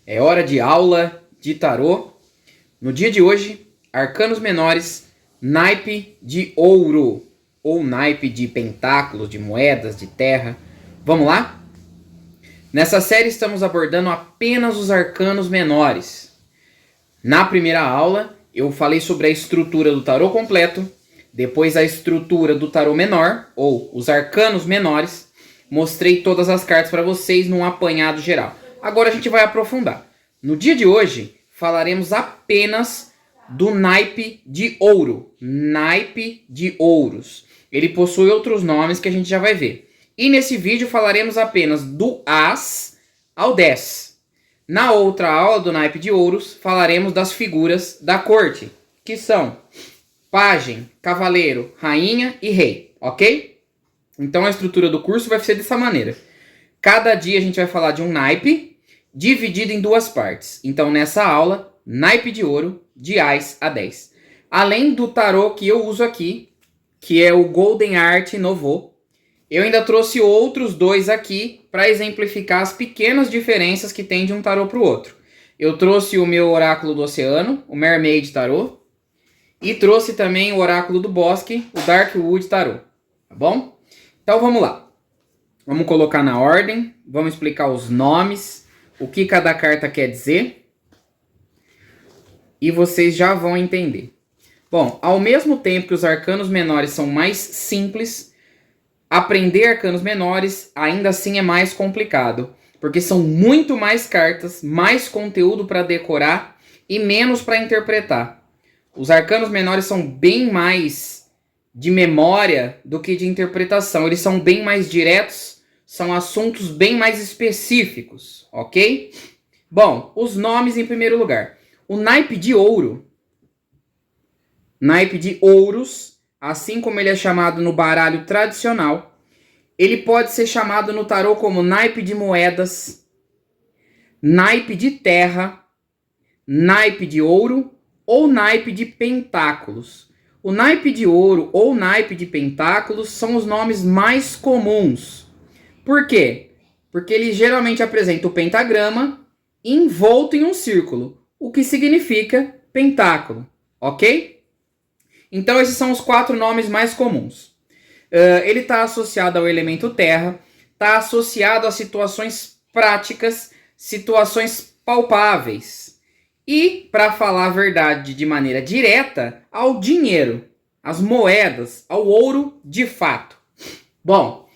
É hora de aula de tarô. No dia de hoje, arcanos menores, naipe de ouro ou naipe de pentáculos, de moedas, de terra. Vamos lá? Nessa série estamos abordando apenas os arcanos menores. Na primeira aula, eu falei sobre a estrutura do tarô completo, depois a estrutura do tarô menor, ou os arcanos menores. Mostrei todas as cartas para vocês num apanhado geral. Agora a gente vai aprofundar. No dia de hoje, falaremos apenas do naipe de ouro. Naipe de ouros. Ele possui outros nomes que a gente já vai ver. E nesse vídeo falaremos apenas do As ao 10. Na outra aula do naipe de ouros, falaremos das figuras da corte, que são pajem, cavaleiro, rainha e rei, ok? Então a estrutura do curso vai ser dessa maneira. Cada dia a gente vai falar de um naipe, dividido em duas partes. Então nessa aula, naipe de ouro, de Ás a 10. Além do tarô que eu uso aqui, que é o Golden Art Nouveau, eu ainda trouxe outros dois aqui para exemplificar as pequenas diferenças que tem de um tarô para o outro. Eu trouxe o meu oráculo do oceano, o Mermaid Tarô, e trouxe também o oráculo do bosque, o Darkwood Tarô. Tá bom? Então vamos lá. Vamos colocar na ordem, vamos explicar os nomes, o que cada carta quer dizer, e vocês já vão entender. Bom, ao mesmo tempo que os arcanos menores são mais simples, aprender arcanos menores ainda assim é mais complicado, porque são muito mais cartas, mais conteúdo para decorar e menos para interpretar. Os arcanos menores são bem mais de memória do que de interpretação. Eles são bem mais diretos, são assuntos bem mais específicos, ok? Bom, os nomes em primeiro lugar. O naipe de ouro, naipe de ouros, assim como ele é chamado no baralho tradicional, ele pode ser chamado no tarô como naipe de moedas, naipe de terra, naipe de ouro ou naipe de pentáculos. O naipe de ouro ou naipe de pentáculos são os nomes mais comuns. Por quê? Porque ele geralmente apresenta o pentagrama envolto em um círculo, o que significa pentáculo, ok? Então esses são os 4 nomes mais comuns. Ele está associado ao elemento terra, está associado a situações práticas, situações palpáveis. E, para falar a verdade de maneira direta, ao dinheiro, às moedas, ao ouro de fato. Bom,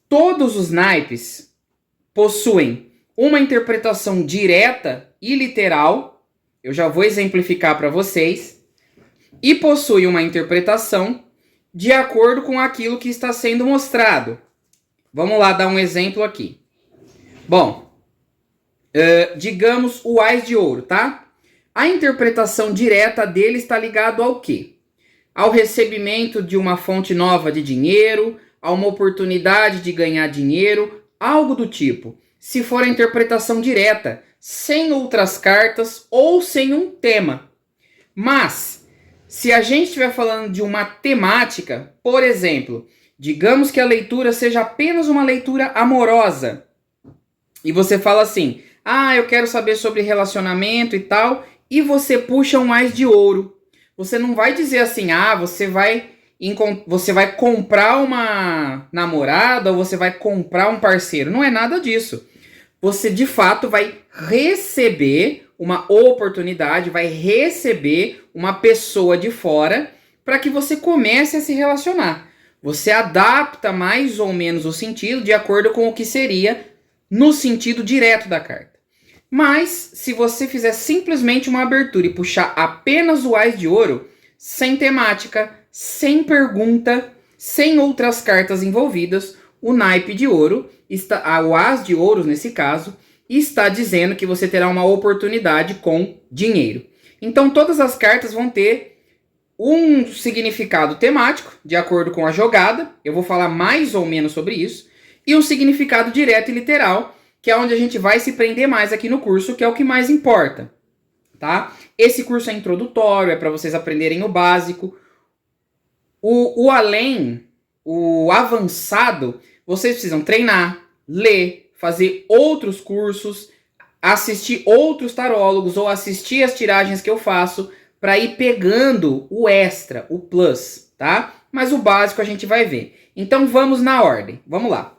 todos os naipes possuem uma interpretação direta e literal, eu já vou exemplificar para vocês, e possui uma interpretação de acordo com aquilo que está sendo mostrado. Vamos lá dar um exemplo aqui. Bom, digamos o Ás de ouro, tá? A interpretação direta dele está ligado ao quê? Ao recebimento de uma fonte nova de dinheiro, a uma oportunidade de ganhar dinheiro, algo do tipo. Se for a interpretação direta, sem outras cartas ou sem um tema. Mas se a gente estiver falando de uma temática, por exemplo, digamos que a leitura seja apenas uma leitura amorosa, e você fala assim, eu quero saber sobre relacionamento e tal, e você puxa um Ás de ouro. Você não vai dizer assim, você vai comprar uma namorada ou você vai comprar um parceiro. Não é nada disso. Você de fato vai receber uma oportunidade, vai receber uma pessoa de fora para que você comece a se relacionar. Você adapta mais ou menos o sentido de acordo com o que seria no sentido direto da carta. Mas, se você fizer simplesmente uma abertura e puxar apenas o Ás de ouro, sem temática, sem pergunta, sem outras cartas envolvidas, o naipe de ouro, o Ás de ouros nesse caso, está dizendo que você terá uma oportunidade com dinheiro. Então todas as cartas vão ter um significado temático, de acordo com a jogada, eu vou falar mais ou menos sobre isso, e um significado direto e literal, que é onde a gente vai se prender mais aqui no curso, que é o que mais importa, tá? Esse curso é introdutório, é para vocês aprenderem o básico. O além, o avançado, vocês precisam treinar, ler, fazer outros cursos, assistir outros tarólogos ou assistir as tiragens que eu faço para ir pegando o extra, o plus, tá? Mas o básico a gente vai ver. Então vamos na ordem. Vamos lá.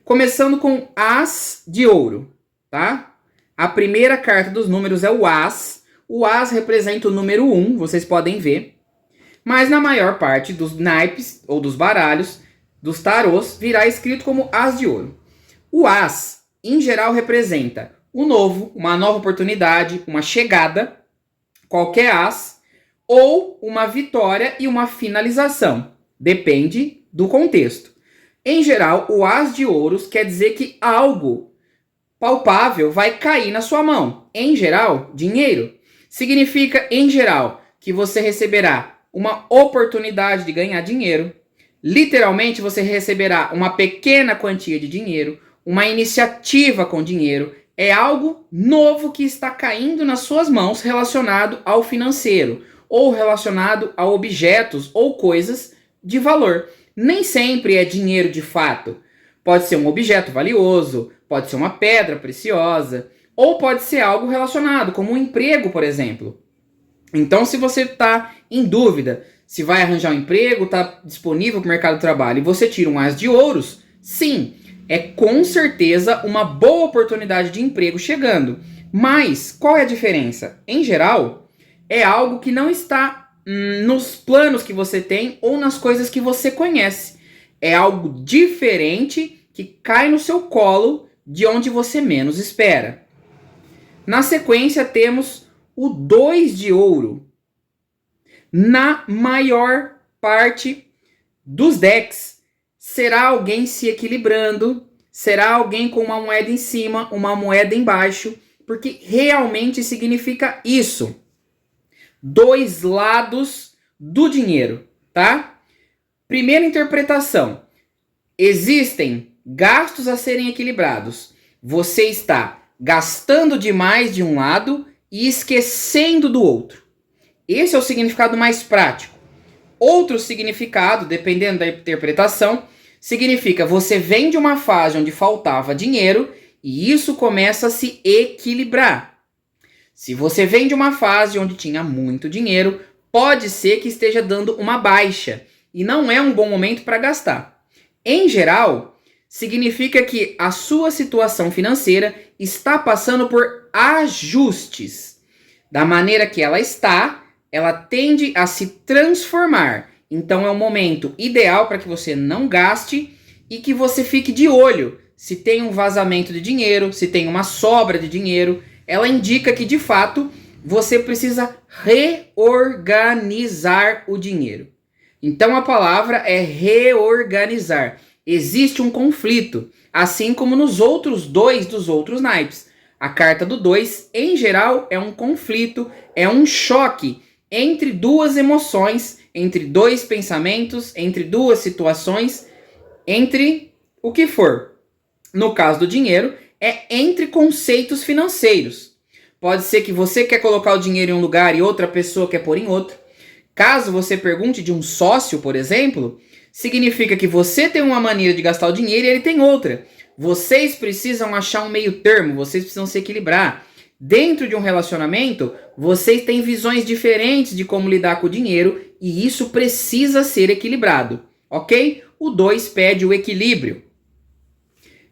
Começando com As de Ouro, tá? A primeira carta dos números é o As. O As representa o número 1, vocês podem ver. Mas na maior parte dos naipes ou dos baralhos, dos tarôs, virá escrito como As de Ouro. O As, em geral, representa o novo, uma nova oportunidade, uma chegada, qualquer as, ou uma vitória e uma finalização. Depende do contexto. Em geral, o As de Ouros quer dizer que algo palpável vai cair na sua mão. Em geral, dinheiro. Significa, em geral, que você receberá uma oportunidade de ganhar dinheiro. Literalmente, você receberá uma pequena quantia de dinheiro, uma iniciativa com dinheiro. É algo novo que está caindo nas suas mãos relacionado ao financeiro, ou relacionado a objetos ou coisas de valor. Nem sempre é dinheiro de fato. Pode ser um objeto valioso, pode ser uma pedra preciosa, ou pode ser algo relacionado, como um emprego, por exemplo. Então, se você está em dúvida se vai arranjar um emprego, está disponível para o mercado de trabalho, e você tira um As de Ouros, sim, é com certeza uma boa oportunidade de emprego chegando. Mas qual é a diferença? Em geral, é algo que não está nos planos que você tem ou nas coisas que você conhece. É algo diferente que cai no seu colo de onde você menos espera. Na sequência temos o 2 de Ouro. Na maior parte dos decks, será alguém se equilibrando, será alguém com uma moeda em cima, uma moeda embaixo, porque realmente significa isso. Dois lados do dinheiro, tá? Primeira interpretação. Existem gastos a serem equilibrados. Você está gastando demais de um lado e esquecendo do outro. Esse é o significado mais prático. Outro significado, dependendo da interpretação, significa você vem de uma fase onde faltava dinheiro e isso começa a se equilibrar. Se você vem de uma fase onde tinha muito dinheiro, pode ser que esteja dando uma baixa e não é um bom momento para gastar. Em geral, significa que a sua situação financeira está passando por ajustes. Da maneira que ela está, ela tende a se transformar. Então é um momento ideal para que você não gaste e que você fique de olho se tem um vazamento de dinheiro, se tem uma sobra de dinheiro. Ela indica que, de fato, você precisa reorganizar o dinheiro. Então a palavra é reorganizar. Existe um conflito, assim como nos outros dois dos outros naipes. A carta do 2, em geral, é um conflito, é um choque entre duas emoções, entre dois pensamentos, entre duas situações, entre o que for. No caso do dinheiro, é entre conceitos financeiros. Pode ser que você quer colocar o dinheiro em um lugar e outra pessoa quer pôr em outro. Caso você pergunte de um sócio, por exemplo, significa que você tem uma maneira de gastar o dinheiro e ele tem outra. Vocês precisam achar um meio termo, vocês precisam se equilibrar. Dentro de um relacionamento, vocês têm visões diferentes de como lidar com o dinheiro e isso precisa ser equilibrado, ok? O 2 pede o equilíbrio.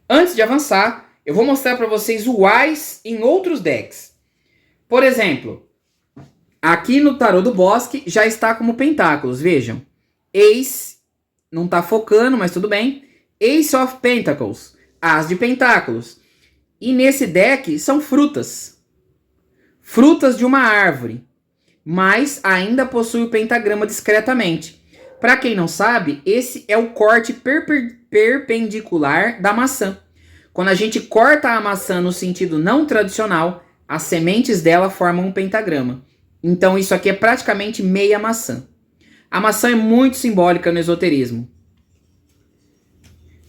Antes de avançar, eu vou mostrar para vocês o Ás em outros decks. Por exemplo, aqui no Tarô do Bosque já está como pentáculos, vejam. Ace, não está focando, mas tudo bem. Ace of Pentacles, As de Pentáculos. E nesse deck são frutas. Frutas de uma árvore, mas ainda possui o pentagrama discretamente. Para quem não sabe, esse é o corte perpendicular da maçã. Quando a gente corta a maçã no sentido não tradicional, as sementes dela formam um pentagrama. Então isso aqui é praticamente meia maçã. A maçã é muito simbólica no esoterismo.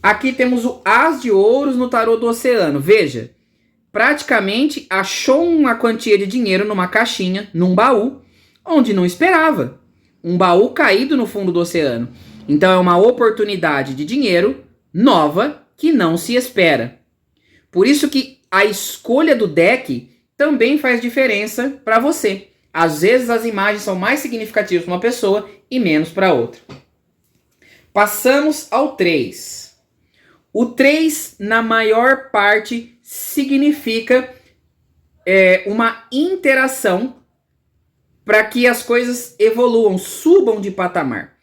Aqui temos o As de Ouros no Tarô do Oceano. Veja, praticamente achou uma quantia de dinheiro numa caixinha, num baú, onde não esperava. Um baú caído no fundo do oceano. Então é uma oportunidade de dinheiro nova que não se espera. Por isso que a escolha do deck também faz diferença para você. Às vezes as imagens são mais significativas para uma pessoa e menos para outra. Passamos ao 3. O 3, na maior parte, significa uma interação para que as coisas evoluam, subam de patamar.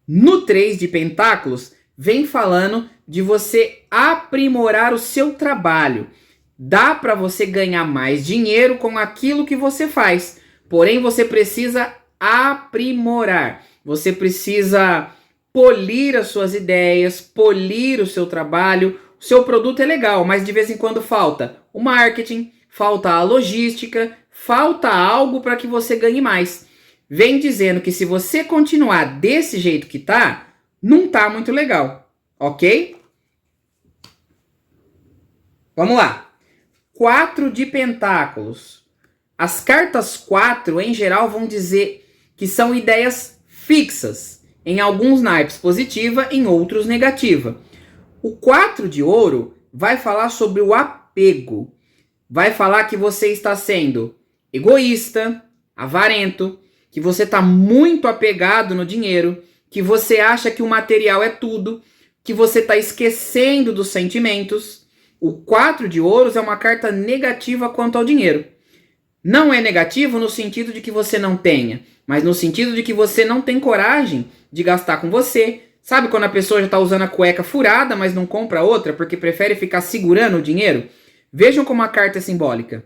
No 3 de pentáculos, vem falando de você aprimorar o seu trabalho. Dá para você ganhar mais dinheiro com aquilo que você faz. Porém, você precisa aprimorar. Você precisa polir as suas ideias, polir o seu trabalho. O seu produto é legal, mas de vez em quando falta o marketing, falta a logística, falta algo para que você ganhe mais. Vem dizendo que se você continuar desse jeito que tá, não tá muito legal, ok? Vamos lá. 4 de pentáculos. As cartas 4, em geral, vão dizer que são ideias fixas. Em alguns naipes positiva, em outros negativa. O 4 de ouro vai falar sobre o apego. Vai falar que você está sendo egoísta, avarento, que você está muito apegado no dinheiro, que você acha que o material é tudo, que você está esquecendo dos sentimentos. O 4 de ouros é uma carta negativa quanto ao dinheiro. Não é negativo no sentido de que você não tenha, mas no sentido de que você não tem coragem de gastar com você. Sabe quando a pessoa já está usando a cueca furada, mas não compra outra porque prefere ficar segurando o dinheiro? Vejam como a carta é simbólica.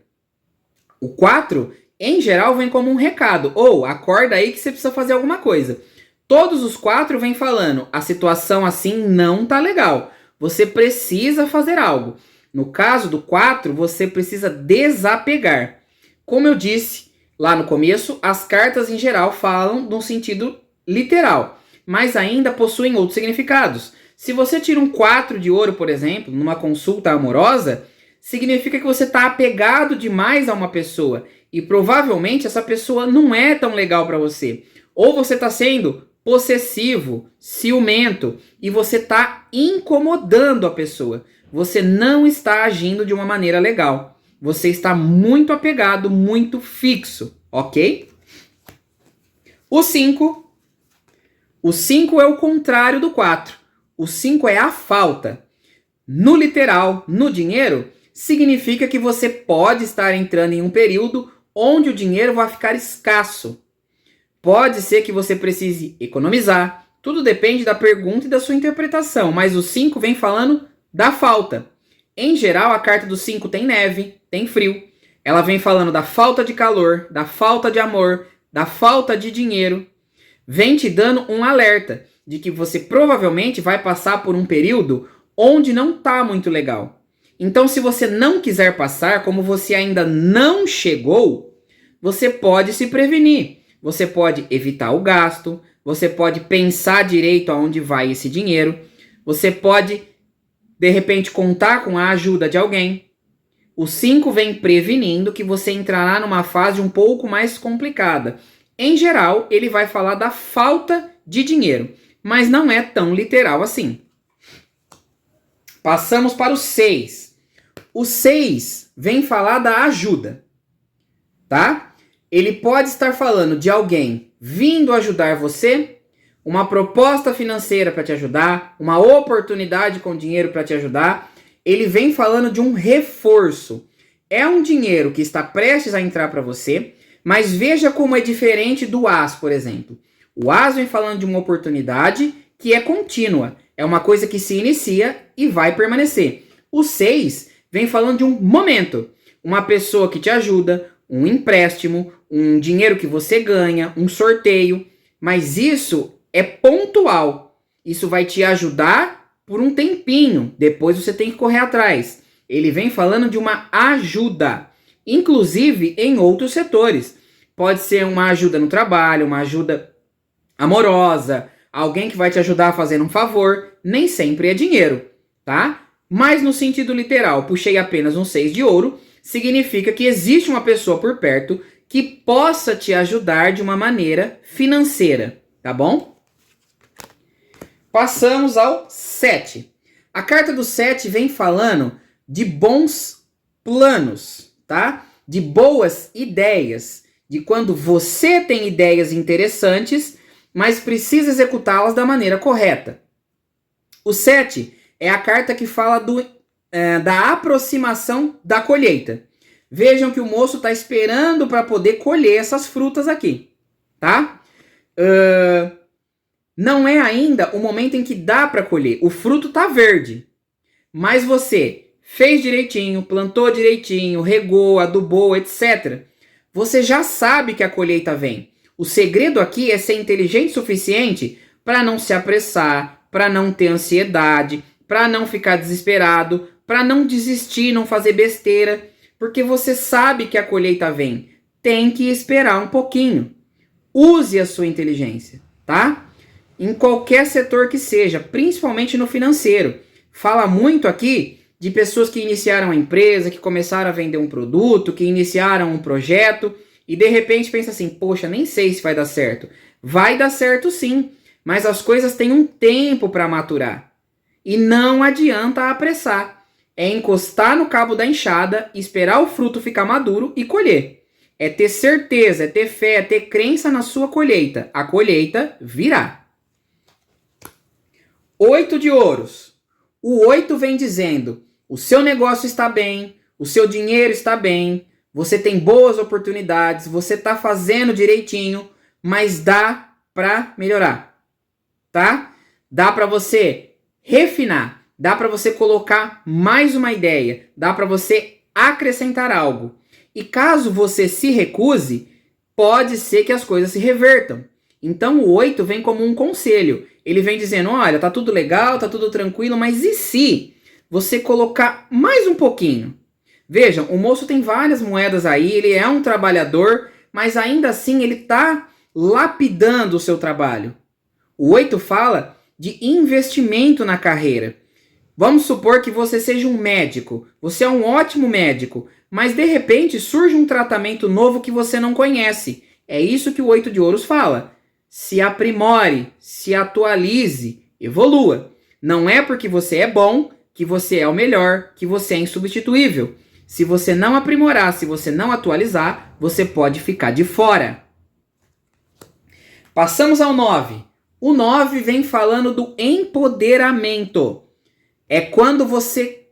O 4, em geral, vem como um recado. Ou, acorda aí que você precisa fazer alguma coisa. Todos os 4 vêm falando, a situação assim não tá legal. Você precisa fazer algo. No caso do 4, você precisa desapegar. Como eu disse lá no começo, as cartas em geral falam no sentido literal, mas ainda possuem outros significados. Se você tira um 4 de ouro, por exemplo, numa consulta amorosa, significa que você está apegado demais a uma pessoa e provavelmente essa pessoa não é tão legal para você. Ou você está sendo possessivo, ciumento e você está incomodando a pessoa. Você não está agindo de uma maneira legal. Você está muito apegado, muito fixo, ok? O 5. O 5 é o contrário do 4. O 5 é a falta. No literal, no dinheiro, significa que você pode estar entrando em um período onde o dinheiro vai ficar escasso. Pode ser que você precise economizar. Tudo depende da pergunta e da sua interpretação, mas o 5 vem falando da falta. Em geral, a carta do 5 tem neve, tem frio. Ela vem falando da falta de calor, da falta de amor, da falta de dinheiro. Vem te dando um alerta de que você provavelmente vai passar por um período onde não está muito legal. Então, se você não quiser passar, como você ainda não chegou, você pode se prevenir. Você pode evitar o gasto, você pode pensar direito aonde vai esse dinheiro, você pode de repente contar com a ajuda de alguém. O 5 vem prevenindo que você entrará numa fase um pouco mais complicada. Em geral, ele vai falar da falta de dinheiro, mas não é tão literal assim. Passamos para o 6. O 6 vem falar da ajuda, tá? Ele pode estar falando de alguém vindo ajudar você, uma proposta financeira para te ajudar, uma oportunidade com dinheiro para te ajudar. Ele vem falando de um reforço. É um dinheiro que está prestes a entrar para você, mas veja como é diferente do As, por exemplo. O As vem falando de uma oportunidade que é contínua. É uma coisa que se inicia e vai permanecer. O 6 vem falando de um momento. Uma pessoa que te ajuda, um empréstimo, um dinheiro que você ganha, um sorteio. Mas isso é pontual. Isso vai te ajudar por um tempinho. Depois você tem que correr atrás. Ele vem falando de uma ajuda. Inclusive em outros setores. Pode ser uma ajuda no trabalho, uma ajuda amorosa, alguém que vai te ajudar a fazer um favor. Nem sempre é dinheiro, tá? Mas no sentido literal, puxei apenas um 6 de ouro, significa que existe uma pessoa por perto que possa te ajudar de uma maneira financeira, tá bom? Passamos ao 7. A carta do 7 vem falando de bons planos, tá? De boas ideias, de quando você tem ideias interessantes, mas precisa executá-las da maneira correta. O 7 é a carta que fala da aproximação da colheita. Vejam que o moço está esperando para poder colher essas frutas aqui, tá? Não é ainda o momento em que dá para colher. O fruto tá verde, mas você fez direitinho, plantou direitinho, regou, adubou, etc. Você já sabe que a colheita vem. O segredo aqui é ser inteligente o suficiente para não se apressar, para não ter ansiedade, para não ficar desesperado, para não desistir, não fazer besteira, porque você sabe que a colheita vem. Tem que esperar um pouquinho. Use a sua inteligência, tá? Em qualquer setor que seja, principalmente no financeiro. Fala muito aqui de pessoas que iniciaram a empresa, que começaram a vender um produto, que iniciaram um projeto e de repente pensa assim, poxa, nem sei se vai dar certo. Vai dar certo sim, mas as coisas têm um tempo para maturar. E não adianta apressar. É encostar no cabo da enxada, esperar o fruto ficar maduro e colher. É ter certeza, é ter fé, é ter crença na sua colheita. A colheita virá. 8 de ouros. O 8 vem dizendo, o seu negócio está bem, o seu dinheiro está bem, você tem boas oportunidades, você está fazendo direitinho, mas dá para melhorar, tá? Dá para você refinar, dá para você colocar mais uma ideia, dá para você acrescentar algo. E caso você se recuse, pode ser que as coisas se revertam. Então o 8 vem como um conselho. Ele vem dizendo, olha, tá tudo legal, tá tudo tranquilo, mas e se você colocar mais um pouquinho? Vejam, o moço tem várias moedas aí, ele é um trabalhador, mas ainda assim ele tá lapidando o seu trabalho. O 8 fala de investimento na carreira. Vamos supor que você seja um médico, você é um ótimo médico, mas de repente surge um tratamento novo que você não conhece. É isso que o 8 de ouros fala. Se aprimore, se atualize, evolua. Não é porque você é bom que você é o melhor, que você é insubstituível. Se você não aprimorar, se você não atualizar, você pode ficar de fora. Passamos ao 9. O 9 vem falando do empoderamento. É quando você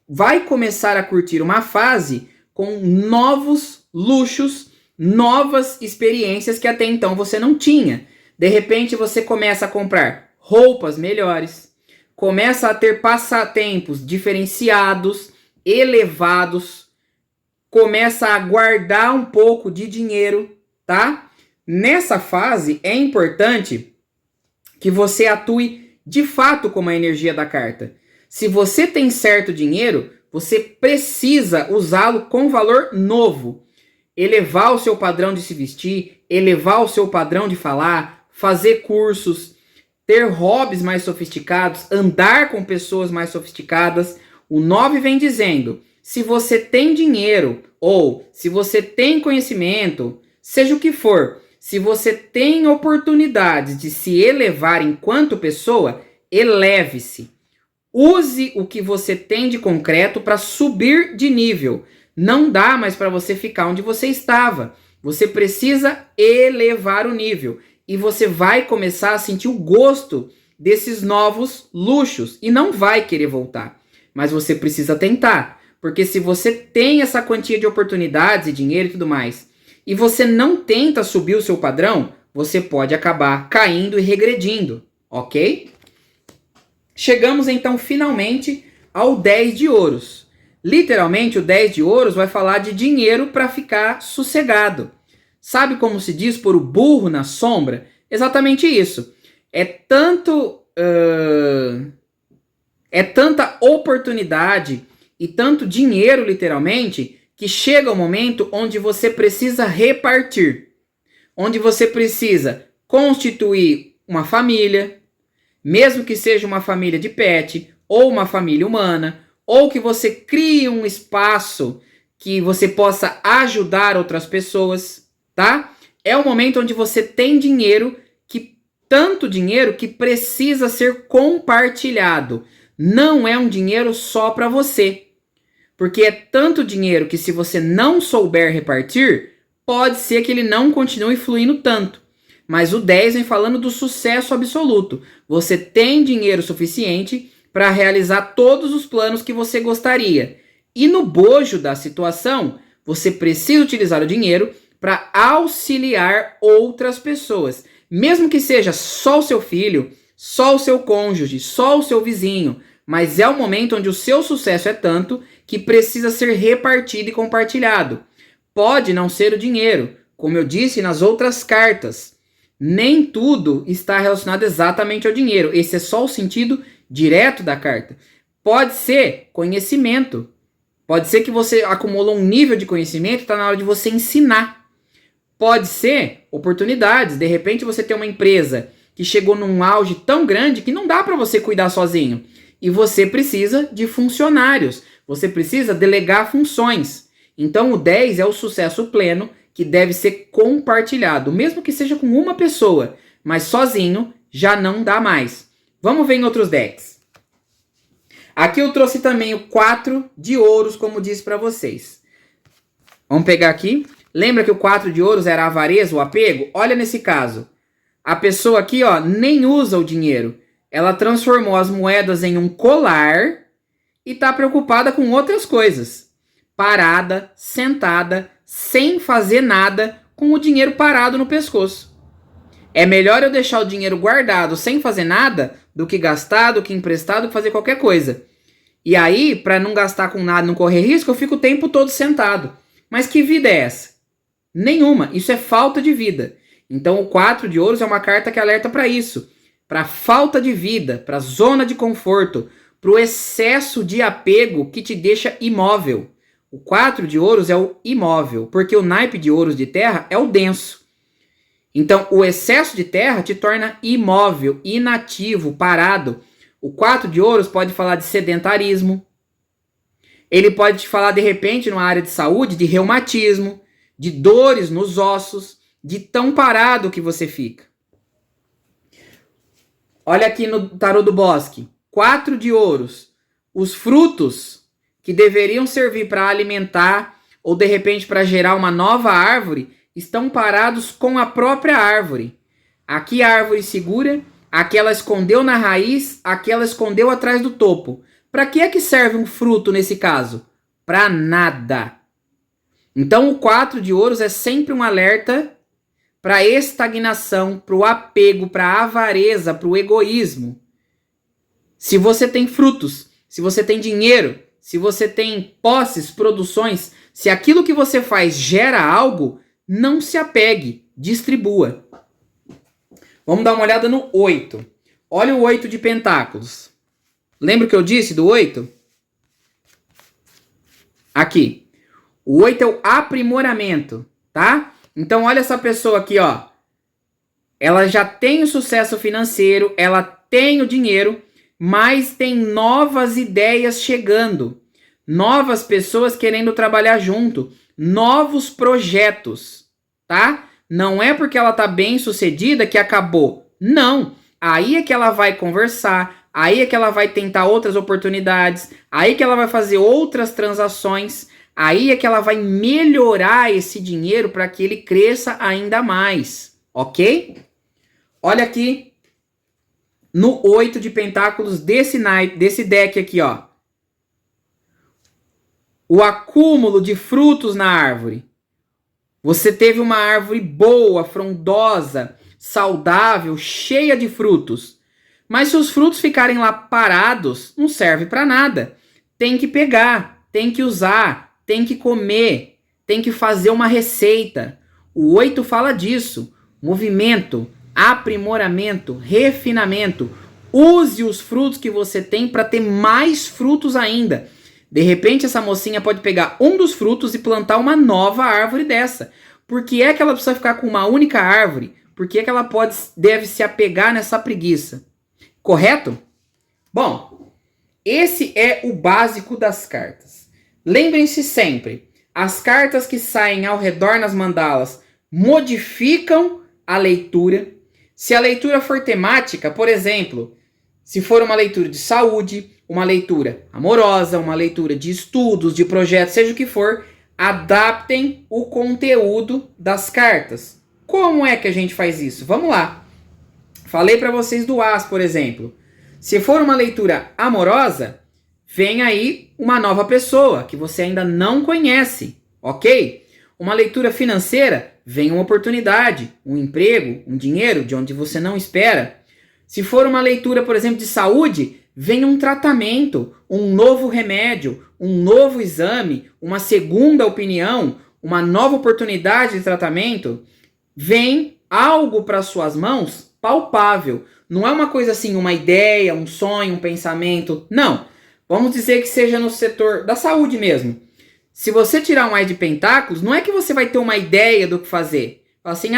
vai começar a curtir uma fase com novos luxos, novas experiências que até então você não tinha. De repente você começa a comprar roupas melhores, começa a ter passatempos diferenciados, elevados, começa a guardar um pouco de dinheiro, tá? Nessa fase é importante que você atue de fato como a energia da carta. Se você tem certo dinheiro, você precisa usá-lo com valor novo. Elevar o seu padrão de se vestir, elevar o seu padrão de falar, fazer cursos, ter hobbies mais sofisticados, andar com pessoas mais sofisticadas. O 9 vem dizendo, se você tem dinheiro ou se você tem conhecimento, seja o que for, se você tem oportunidades de se elevar enquanto pessoa, eleve-se. Use o que você tem de concreto para subir de nível. Não dá mais para você ficar onde você estava. Você precisa elevar o nível. E você vai começar a sentir o gosto desses novos luxos. E não vai querer voltar. Mas você precisa tentar. Porque se você tem essa quantia de oportunidades e dinheiro e tudo mais, e você não tenta subir o seu padrão, você pode acabar caindo e regredindo. Ok? Chegamos então finalmente ao 10 de ouros. Literalmente o 10 de ouros vai falar de dinheiro para ficar sossegado. Sabe como se diz pôr o burro na sombra? Exatamente isso. É tanta oportunidade e tanto dinheiro literalmente que chega o momento onde você precisa repartir. Onde você precisa constituir uma família, mesmo que seja uma família de pet, ou uma família humana, ou que você crie um espaço que você possa ajudar outras pessoas, tá? É o momento onde você tem dinheiro, tanto dinheiro que precisa ser compartilhado. Não é um dinheiro só para você. Porque é tanto dinheiro que, se você não souber repartir, pode ser que ele não continue fluindo tanto. Mas o 10 vem falando do sucesso absoluto. Você tem dinheiro suficiente para realizar todos os planos que você gostaria. E no bojo da situação, você precisa utilizar o dinheiro para auxiliar outras pessoas. Mesmo que seja só o seu filho, só o seu cônjuge, só o seu vizinho. Mas é o momento onde o seu sucesso é tanto que precisa ser repartido e compartilhado. Pode não ser o dinheiro, como eu disse nas outras cartas. Nem tudo está relacionado exatamente ao dinheiro. Esse é só o sentido direto da carta. Pode ser conhecimento. Pode ser que você acumulou um nível de conhecimento e está na hora de você ensinar. Pode ser oportunidades. De repente você tem uma empresa que chegou num auge tão grande que não dá para você cuidar sozinho. E você precisa de funcionários. Você precisa delegar funções. Então o 10 é o sucesso pleno que deve ser compartilhado, mesmo que seja com uma pessoa, mas sozinho já não dá mais. Vamos ver em outros decks. Aqui eu trouxe também o 4 de ouros, como disse para vocês. Vamos pegar aqui. Lembra que o 4 de ouros era a avareza, o apego? Olha nesse caso. A pessoa aqui, ó, nem usa o dinheiro. Ela transformou as moedas em um colar e está preocupada com outras coisas. Parada, sentada, sem fazer nada, com o dinheiro parado no pescoço. É melhor eu deixar o dinheiro guardado sem fazer nada do que gastar, do que emprestar, do que fazer qualquer coisa. E aí, para não gastar com nada, não correr risco, eu fico o tempo todo sentado. Mas que vida é essa? Nenhuma. Isso é falta de vida. Então o 4 de ouros é uma carta que alerta para isso. Para a falta de vida, para a zona de conforto, para o excesso de apego que te deixa imóvel. O 4 de ouros é o imóvel, porque o naipe de ouros de terra é o denso. Então, o excesso de terra te torna imóvel, inativo, parado. O 4 de ouros pode falar de sedentarismo. Ele pode te falar, de repente, numa área de saúde, de reumatismo, de dores nos ossos, de tão parado que você fica. Olha aqui no tarô do bosque. 4 de ouros. Os frutos que deveriam servir para alimentar ou de repente para gerar uma nova árvore estão parados com a própria árvore. Aqui a árvore segura, aqui ela escondeu na raiz, aqui ela escondeu atrás do topo. Para que é que serve um fruto nesse caso? Para nada. Então o 4 de ouros é sempre um alerta para a estagnação, para o apego, para a avareza, para o egoísmo. Se você tem frutos, se você tem dinheiro, se você tem posses, produções, se aquilo que você faz gera algo, não se apegue, distribua. Vamos dar uma olhada no 8. Olha o 8 de pentáculos. Lembra o que eu disse do 8? Aqui. O 8 é o aprimoramento, tá? Então olha essa pessoa aqui, ó. Ela já tem o sucesso financeiro, ela tem o dinheiro, mas tem novas ideias chegando, novas pessoas querendo trabalhar junto, novos projetos, tá? Não é porque ela tá bem sucedida que acabou. Não. Aí é que ela vai conversar, aí é que ela vai tentar outras oportunidades, aí é que ela vai fazer outras transações, aí é que ela vai melhorar esse dinheiro para que ele cresça ainda mais, ok? Olha aqui no 8 de pentáculos desse deck aqui, ó. O acúmulo de frutos na árvore. Você teve uma árvore boa, frondosa, saudável, cheia de frutos. Mas se os frutos ficarem lá parados, não serve para nada. Tem que pegar, tem que usar, tem que comer, tem que fazer uma receita. O 8 fala disso. Movimento, aprimoramento, refinamento. Use os frutos que você tem para ter mais frutos ainda. De repente, essa mocinha pode pegar um dos frutos e plantar uma nova árvore dessa. Por que é que ela precisa ficar com uma única árvore? Por que é que ela deve se apegar nessa preguiça? Correto? Bom, esse é o básico das cartas. Lembrem-se sempre, as cartas que saem ao redor nas mandalas modificam a leitura. Se a leitura for temática, por exemplo, Se for uma leitura de saúde, uma leitura amorosa, uma leitura de estudos, de projetos, seja o que for, adaptem o conteúdo das cartas. Como é que a gente faz isso? Vamos lá. Falei para vocês do As, por exemplo. Se for uma leitura amorosa, vem aí uma nova pessoa que você ainda não conhece, ok? Uma leitura financeira, vem uma oportunidade, um emprego, um dinheiro de onde você não espera. Se for uma leitura, por exemplo, de saúde, vem um tratamento, um novo remédio, um novo exame, uma segunda opinião, uma nova oportunidade de tratamento. Vem algo para suas mãos palpável. Não é uma coisa assim, uma ideia, um sonho, um pensamento. Não. Vamos dizer que seja no setor da saúde mesmo. Se você tirar um As de Pentáculos, não é que você vai ter uma ideia do que fazer. Fala assim,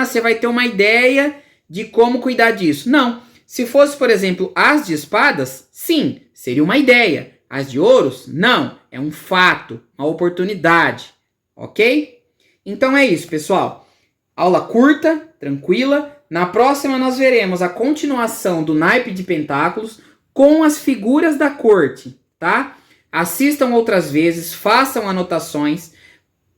você vai ter uma ideia de como cuidar disso. Não. Se fosse, por exemplo, As de Espadas, sim, seria uma ideia. As de Ouros, não. É um fato, uma oportunidade. Ok? Então é isso, pessoal. Aula curta, tranquila. Na próxima nós veremos a continuação do naipe de pentáculos com as figuras da corte, tá? Assistam outras vezes, façam anotações.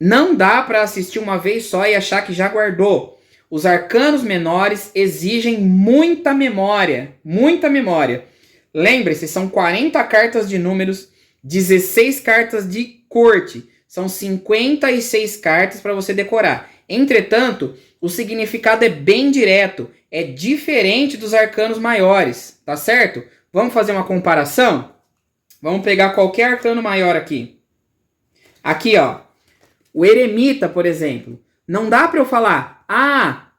Não dá para assistir uma vez só e achar que já guardou. Os arcanos menores exigem muita memória, muita memória. Lembre-se, são 40 cartas de números, 16 cartas de corte. São 56 cartas para você decorar. Entretanto, o significado é bem direto, é diferente dos arcanos maiores, tá certo? Vamos fazer uma comparação? Vamos pegar qualquer arcano maior aqui. Aqui, ó. O eremita, por exemplo. Não dá para eu falar,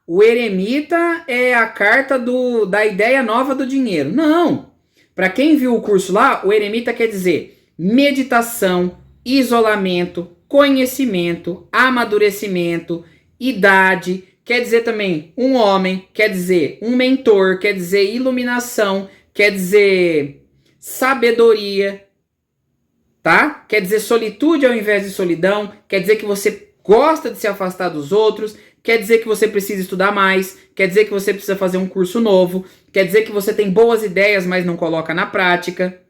o eremita é a carta da ideia nova do dinheiro. Não. Para quem viu o curso lá, o eremita quer dizer meditação, isolamento, conhecimento, amadurecimento, idade, quer dizer também um homem, quer dizer um mentor, quer dizer iluminação, quer dizer sabedoria, tá? Quer dizer solitude ao invés de solidão, quer dizer que você gosta de se afastar dos outros, quer dizer que você precisa estudar mais, quer dizer que você precisa fazer um curso novo, quer dizer que você tem boas ideias, mas não coloca na prática.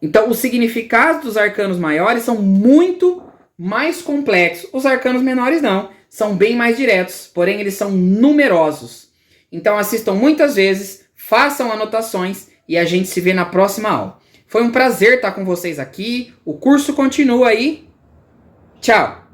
Então, os significados dos arcanos maiores são muito mais complexos. Os arcanos menores não, são bem mais diretos, porém eles são numerosos. Então, assistam muitas vezes, façam anotações e a gente se vê na próxima aula. Foi um prazer estar com vocês aqui. O curso continua aí. Tchau!